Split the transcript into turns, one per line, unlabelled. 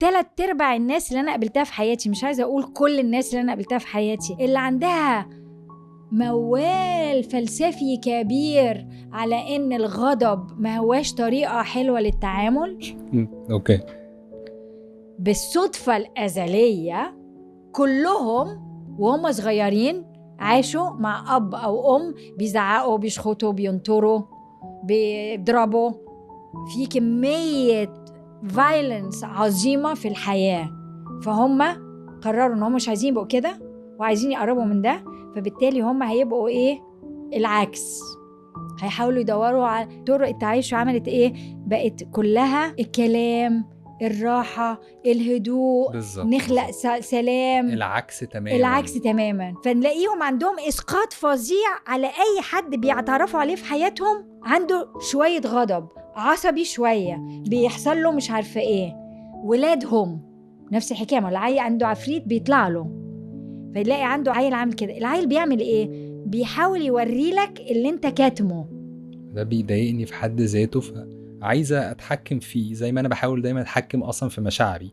3/4 الناس اللي أنا قابلتها في حياتي، مش عايزة أقول كل الناس اللي أنا قابلتها في حياتي، اللي عندها موال فلسفي كبير على إن الغضب ما هواش طريقة حلوة للتعامل.
أوكي.
بالصدفة الأزلية كلهم وهم صغيرين عاشوا مع أب أو أم بيزعقوا، بيشخطوا، بينطروا، بيضربوا، في كمية violence عظيمة في الحياة. فهم قرروا إن هم مش عايزين يبقوا كده وعايزين يقربوا من ده، فبالتالي هم هيبقوا إيه؟ العكس. هيحاولوا يدوروا على طرق التعايش. وعملت إيه؟ بقت كلها الكلام، الراحة، الهدوء،
بالزبط.
نخلق سلام.
العكس تماما.
فنلاقيهم عندهم إسقاط فظيع على أي حد بيعترفوا عليه في حياتهم عنده شوية غضب، عصبي شوية، بيحصل له مش عارفة إيه. ولادهم نفس الحكاية، ما العيل عنده عفريت بيطلع له، فيلاقي عنده عيل عامل كده. العيل بيعمل إيه؟ بيحاول يوري لك اللي انت كاتمه.
ده بيضايقني في حد ذاته، فعايزة أتحكم فيه زي ما أنا بحاول دايما أتحكم أصلا في مشاعري.